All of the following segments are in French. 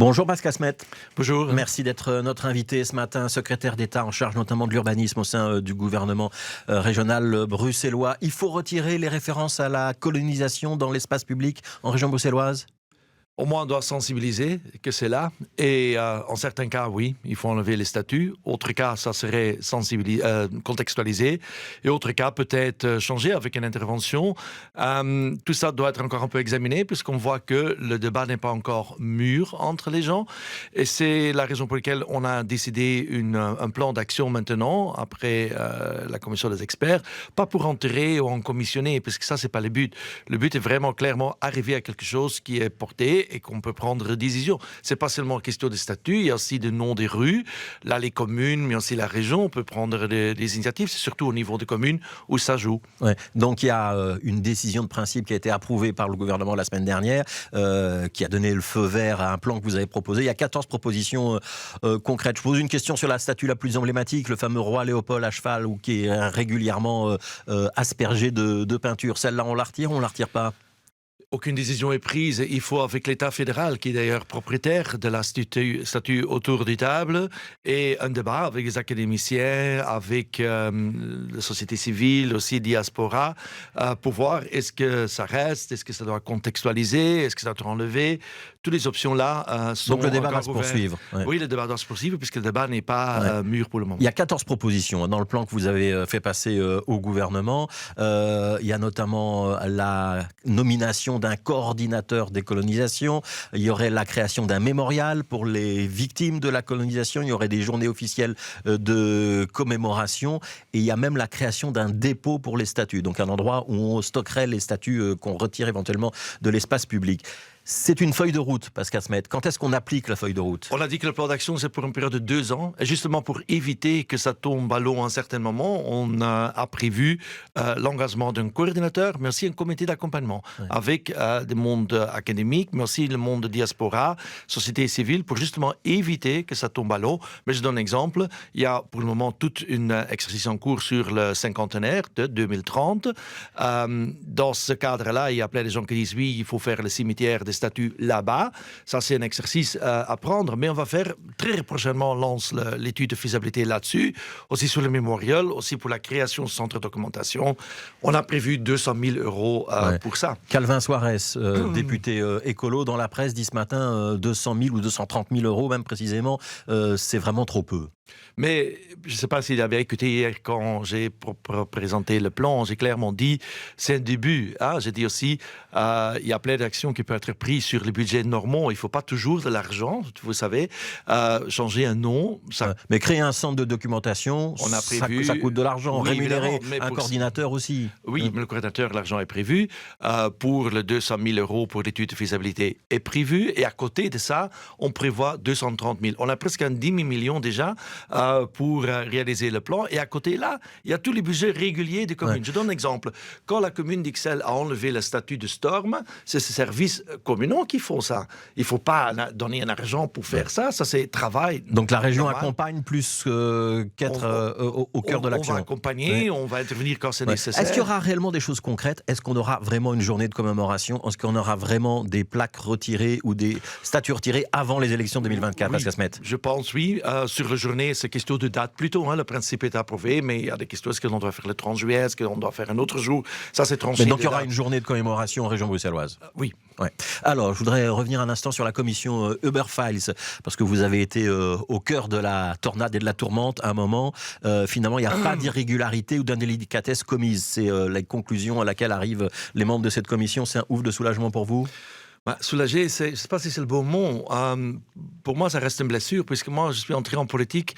Bonjour Pascal Smet. Bonjour. Merci d'être notre invité ce matin, secrétaire d'État en charge notamment de l'urbanisme au sein du gouvernement régional bruxellois. Il faut retirer les références à la colonisation dans l'espace public en région bruxelloise ? Au moins, on doit sensibiliser que c'est là. Et en certains cas, oui, il faut enlever les statuts. Autres cas, ça serait contextualisé. Et autres cas, peut-être changer avec une intervention. Tout ça doit être encore un peu examiné, puisqu'on voit que le débat n'est pas encore mûr entre les gens. Et c'est la raison pour laquelle on a décidé un plan d'action maintenant, après la commission des experts, pas pour enterrer ou en commissionner, parce que ça, c'est pas le but. Le but est vraiment clairement arriver à quelque chose qui est porté et qu'on peut prendre des décisions. C'est pas seulement question de statut, il y a aussi des noms des rues. Là, les communes, mais aussi la région, on peut prendre des initiatives. C'est surtout au niveau des communes où ça joue. Ouais. Donc il y a une décision de principe qui a été approuvée par le gouvernement la semaine dernière, qui a donné le feu vert à un plan que vous avez proposé. Il y a 14 propositions concrètes. Je pose une question sur la statue la plus emblématique, le fameux roi Léopold à cheval, ou qui est régulièrement aspergé de peinture. Celle-là, on la retire ou on la retire pas ? Aucune décision est prise. Il faut, avec l'État fédéral, qui est d'ailleurs propriétaire de la statue autour du table, et un débat avec les académiciens, avec la société civile, aussi diaspora, pour voir est-ce que ça reste, est-ce que ça doit contextualiser, est-ce que ça doit être enlevé. Toutes les options-là sont donc le débat va se ouvertes. poursuivre. Ouais. Oui, le débat doit se poursuivre, puisque le débat n'est pas mûr pour le moment. Il y a 14 propositions dans le plan que vous avez fait passer au gouvernement. Il y a notamment la nomination d'un coordinateur des colonisations. Il y aurait la création d'un mémorial pour les victimes de la colonisation. Il y aurait des journées officielles de commémoration. Et il y a même la création d'un dépôt pour les statues. Donc un endroit où on stockerait les statues qu'on retire éventuellement de l'espace public. C'est une feuille de route, Pascal Smet. Quand est-ce qu'on applique la feuille de route ? On a dit que le plan d'action, c'est pour une période de 2 ans. Et justement, pour éviter que ça tombe à l'eau à un certain moment, on a prévu l'engagement d'un coordinateur, mais aussi un comité d'accompagnement avec des mondes académiques, mais aussi le monde de diaspora, société civile, pour justement éviter que ça tombe à l'eau. Mais je donne un exemple. Il y a pour le moment toute une exercice en cours sur le cinquantenaire de 2030. Dans ce cadre-là, il y a plein de gens qui disent oui, il faut faire le cimetière des statuts là-bas. Ça, c'est un exercice à prendre, mais on va faire très prochainement, on lance l'étude de faisabilité là-dessus, aussi sur le mémorial, aussi pour la création de centre de documentation. On a prévu 200 000 euros pour ça. Calvin Suarez, député écolo, dans la presse, dit ce matin 200 000 ou 230 000 euros, même précisément, c'est vraiment trop peu. Mais je ne sais pas s'il avait écouté hier quand j'ai présenté le plan, j'ai clairement dit c'est un début. J'ai dit aussi il y a plein d'actions qui peuvent être prises sur les budgets normaux. Il ne faut pas toujours de l'argent, vous savez. Changer un nom. Ça... Mais créer un centre de documentation, on a prévu, ça coûte de l'argent. Oui, rémunérer un coordinateur aussi. Oui, mais le coordinateur, l'argent est prévu. Pour le 200 000 euros pour l'étude de faisabilité est prévu. Et à côté de ça, on prévoit 230 000. On a presque un demi-million déjà pour réaliser le plan. Et à côté là, il y a tous les budgets réguliers des communes. Je donne un exemple. Quand la commune d'Ixelles a enlevé le statut de Storm, c'est ces services communaux qui font ça. Il ne faut pas donner un argent pour faire ça. Ça, c'est travail. Donc la région accompagne plus qu'être au cœur de l'action. On va accompagner, on va intervenir quand c'est nécessaire. Est-ce qu'il y aura réellement des choses concrètes ? Est-ce qu'on aura vraiment une journée de commémoration ? Est-ce qu'on aura vraiment des plaques retirées ou des statues retirées avant les élections 2024, Pascal Smet ? Je pense, oui. Sur la journée, c'est question de date plutôt. Le principe est approuvé, mais il y a des questions. Est-ce qu'on doit faire le 30 juillet ? Est-ce qu'on doit faire un autre jour ? Ça, c'est tranché. Mais donc il y aura une journée de commémoration en région bruxelloise ? Oui. Ouais. Alors, je voudrais revenir un instant sur la commission Uber Files, parce que vous avez été au cœur de la tornade et de la tourmente à un moment. Finalement, il n'y a pas d'irrégularité ou d'indélicatesse commise. C'est la conclusion à laquelle arrivent les membres de cette commission. C'est un ouf de soulagement pour vous ? Soulagé, je ne sais pas si c'est le bon mot. Pour moi, ça reste une blessure, puisque moi, je suis entré en politique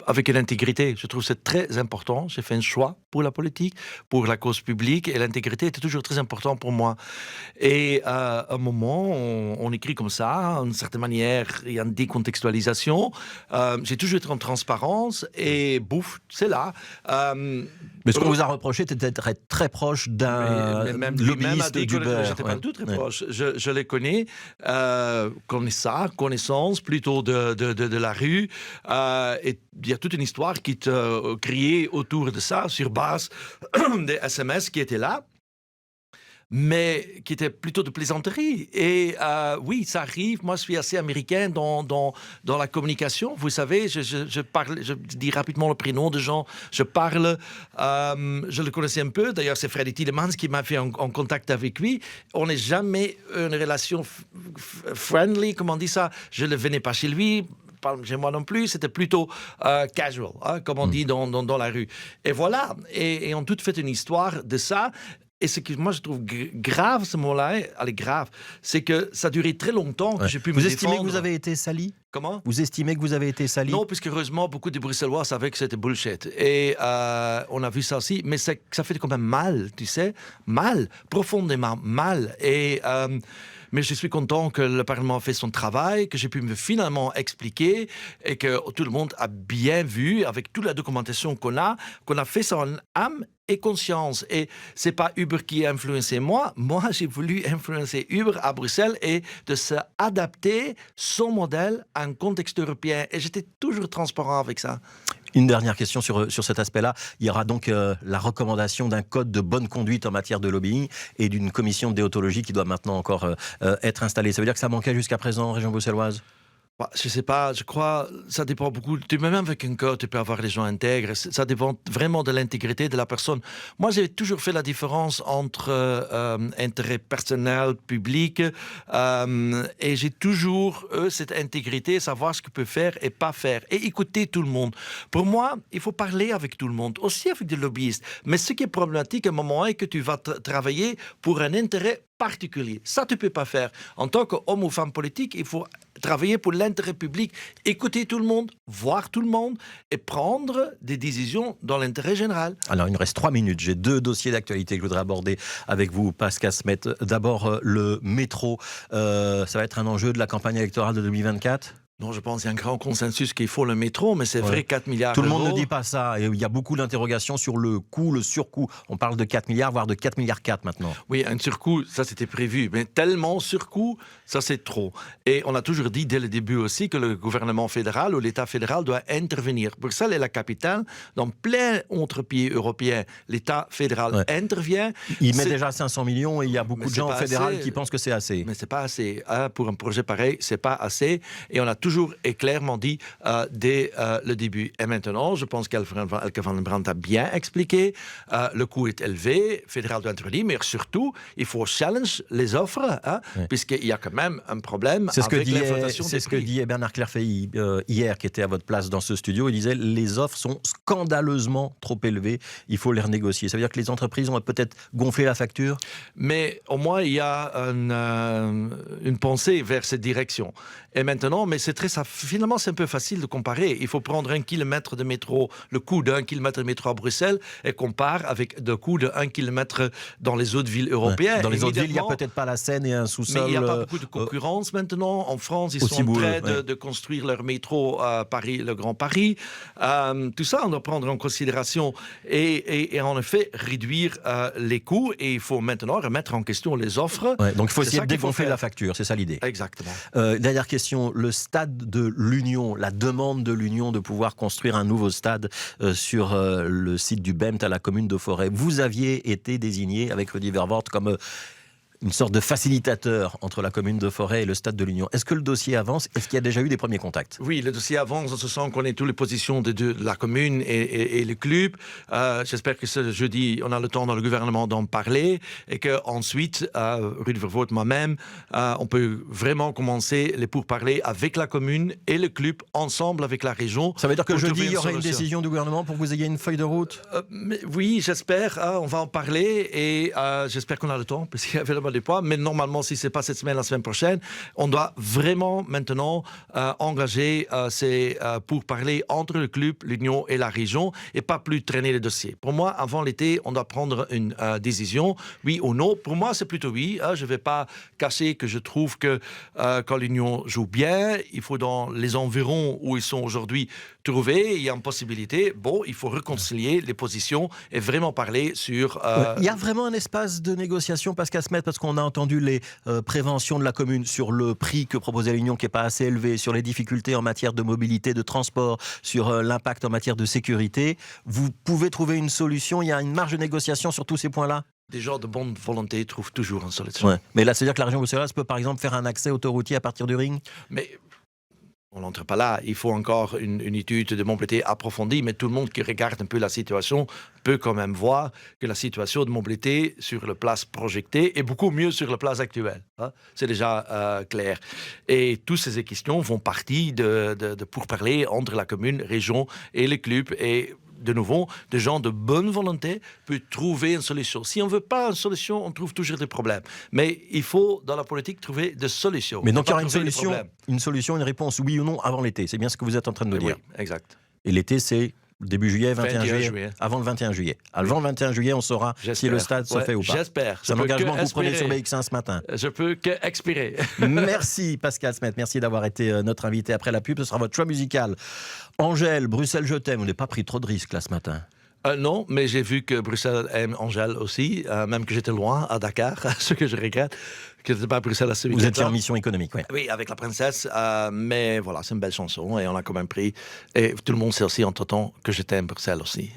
avec une intégrité. Je trouve que c'est très important. J'ai fait un choix pour la politique, pour la cause publique, et l'intégrité était toujours très important pour moi. Et à un moment, on écrit comme ça, d'une certaine manière, il y a une décontextualisation. J'ai toujours été en transparence, et bouf, c'est là. Mais ce qu'on vous a reproché, c'était d'être très proche d'un lobbyiste d'Uber. J'étais pas du tout très proche. Je les connais, connaissance plutôt de la rue, et il y a toute une histoire qui te créée autour de ça, sur base des SMS qui étaient là. mais qui était plutôt de plaisanterie. Et oui, ça arrive. Moi, je suis assez américain dans la communication. Vous savez, je parle, je dis rapidement le prénom de gens. Je parle, je le connaissais un peu. D'ailleurs, c'est Freddy Tielemans qui m'a fait en contact avec lui. On n'est jamais une relation friendly, comme on dit ça. Je ne venais pas chez lui. Pas chez moi non plus, c'était plutôt casual, hein, comme on dit dans la rue. Et voilà, et on a tout fait une histoire de ça. Et ce que moi je trouve grave, ce moment-là, grave, c'est que ça a duré très longtemps que j'ai pu me défendre. Vous estimez que vous avez été sali? Comment? Vous estimez que vous avez été sali? Non, puisque heureusement, beaucoup de Bruxellois savaient que c'était bullshit. Et on a vu ça aussi, mais ça fait quand même mal, tu sais, mal, profondément mal. Et... mais je suis content que le Parlement a fait son travail, que j'ai pu me finalement expliquer et que tout le monde a bien vu, avec toute la documentation qu'on a fait ça en âme et conscience. Et c'est pas Uber qui a influencé moi. Moi, j'ai voulu influencer Uber à Bruxelles et de s'adapter son modèle à un contexte européen. Et j'étais toujours transparent avec ça. Une dernière question sur cet aspect-là. Il y aura donc la recommandation d'un code de bonne conduite en matière de lobbying et d'une commission de déontologie qui doit maintenant encore être installée. Ça veut dire que ça manquait jusqu'à présent, région bruxelloise? Je sais pas, je crois, ça dépend beaucoup. Même avec un code, tu peux avoir les gens intègres. Ça dépend vraiment de l'intégrité de la personne. Moi, j'ai toujours fait la différence entre intérêt personnel, public, et j'ai toujours cette intégrité, savoir ce que peut faire et pas faire, et écouter tout le monde. Pour moi, il faut parler avec tout le monde, aussi avec des lobbyistes. Mais ce qui est problématique à un moment est que tu vas travailler pour un intérêt particulier. Ça, tu ne peux pas faire. En tant qu'homme ou femme politique, il faut travailler pour l'intérêt public, écouter tout le monde, voir tout le monde et prendre des décisions dans l'intérêt général. Alors, il nous reste 3 minutes. J'ai 2 dossiers d'actualité que je voudrais aborder avec vous, Pascal Smet. D'abord, le métro. Ça va être un enjeu de la campagne électorale de 2024 ? Non, je pense qu'il y a un grand consensus qu'il faut le métro, mais c'est vrai, 4 milliards d'euros. Tout le monde ne dit pas ça. Et il y a beaucoup d'interrogations sur le coût, le surcoût. On parle de 4 milliards, voire de 4 milliards 4 maintenant. Oui, un surcoût, ça c'était prévu. Mais tellement surcoût, ça c'est trop. Et on a toujours dit dès le début aussi que le gouvernement fédéral ou l'État fédéral doit intervenir. Bruxelles est la capitale. Dans plein autres pays européens, l'État fédéral intervient. Il met déjà 500 millions et il y a beaucoup de gens au fédéral qui pensent que c'est assez. Mais c'est pas assez. Pour un projet pareil, c'est pas assez. Et on a toujours et clairement dit dès le début. Et maintenant, je pense qu'Elke van den Brandt a bien expliqué, le coût est élevé, le fédéral doit intervenir, mais surtout, il faut challenge les offres, puisqu'il y a quand même un problème avec l'inflation des prix. C'est ce que dit Bernard Clerfay hier, qui était à votre place dans ce studio. Il disait, les offres sont scandaleusement trop élevées, il faut les renégocier. Ça veut dire que les entreprises ont peut-être gonflé la facture? Mais au moins, il y a une pensée vers cette direction. Et maintenant, mais finalement, c'est un peu facile de comparer. Il faut prendre 1 kilomètre de métro, le coût d'1 kilomètre de métro à Bruxelles, et compare avec le coût de 1 kilomètre dans les autres villes européennes. Dans les autres villes, il n'y a peut-être pas la Seine et un sous-sol. Mais il n'y a pas beaucoup de concurrence maintenant. En France, ils sont en train de construire leur métro à Paris, le Grand Paris. Tout ça, on doit prendre en considération et en effet réduire les coûts. Et il faut maintenant remettre en question les offres. Donc il faut essayer de dégonfler la facture, c'est ça l'idée. Exactement. Dernière question, le stade de l'Union, la demande de l'Union de pouvoir construire un nouveau stade sur le site du BEMT à la commune de Forêt. Vous aviez été désigné avec Rudy Vervoort comme une sorte de facilitateur entre la commune de Forêt et le stade de l'Union. Est-ce que le dossier avance? Est-ce qu'il y a déjà eu des premiers contacts? Oui, le dossier avance. On se sent qu'on est toutes les positions de la commune et le club. J'espère que ce jeudi, on a le temps dans le gouvernement d'en parler et qu'ensuite, Rudy Vervoort, moi-même, on peut vraiment commencer les pourparlers avec la commune et le club, ensemble avec la région. Ça veut dire que jeudi, il y aura une décision du gouvernement pour que vous ayez une feuille de route? Oui, j'espère. On va en parler et j'espère qu'on a le temps parce qu'il y avait des poids, mais normalement, si ce n'est pas cette semaine, la semaine prochaine, on doit vraiment maintenant engager ces pourparlers entre le club, l'Union et la région et pas plus traîner les dossiers. Pour moi, avant l'été, on doit prendre une décision, oui ou non. Pour moi, c'est plutôt oui. Je ne vais pas cacher que je trouve que quand l'Union joue bien, il faut dans les environs où ils sont aujourd'hui trouver, il y a une possibilité, il faut réconcilier les positions et vraiment parler sur... Il y a vraiment un espace de négociation, Pascal Smet, parce qu'on a entendu les préventions de la commune sur le prix que proposait l'Union qui n'est pas assez élevé, sur les difficultés en matière de mobilité, de transport, sur l'impact en matière de sécurité. Vous pouvez trouver une solution? Il y a une marge de négociation sur tous ces points-là? Des gens de bonne volonté trouvent toujours une solution. Ouais. Mais là, c'est-à-dire que la région bruxelloise peut, par exemple, faire un accès autoroutier à partir du ring? Mais on n'entre pas là. Il faut encore une étude de mobilité approfondie, mais tout le monde qui regarde un peu la situation peut quand même voir que la situation de mobilité sur le place projetée est beaucoup mieux sur le place actuel. Hein. C'est déjà clair. Et toutes ces questions font partie de pourparlers entre la commune, région et les clubs. Et de nouveau, des gens de bonne volonté peuvent trouver une solution. Si on ne veut pas une solution, on trouve toujours des problèmes. Mais il faut, dans la politique, trouver des solutions. Mais donc il y aura une solution, une réponse, oui ou non, avant l'été. C'est bien ce que vous êtes en train de nous dire. Oui, exact. Et l'été, c'est début juillet, 21 juillet. Avant le 21 juillet. Avant le 21 juillet, on saura si le stade se fait ou pas. J'espère. C'est un engagement que vous prenez sur BX1 ce matin. Je peux qu'expirer. Merci Pascal Smet, merci d'avoir été notre invité après la pub. Ce sera votre choix musical. Angèle, Bruxelles, je t'aime. On n'a pas pris trop de risques là ce matin. Non, mais j'ai vu que Bruxelles aime Angèle aussi, même que j'étais loin, à Dakar, ce que je regrette, que je n'étais pas à Bruxelles à ce week-end. Vous étiez en mission économique, oui. Oui, avec la princesse, mais voilà, c'est une belle chanson et on l'a quand même pris. Et tout le monde sait aussi entre-temps que je t'aime Bruxelles aussi.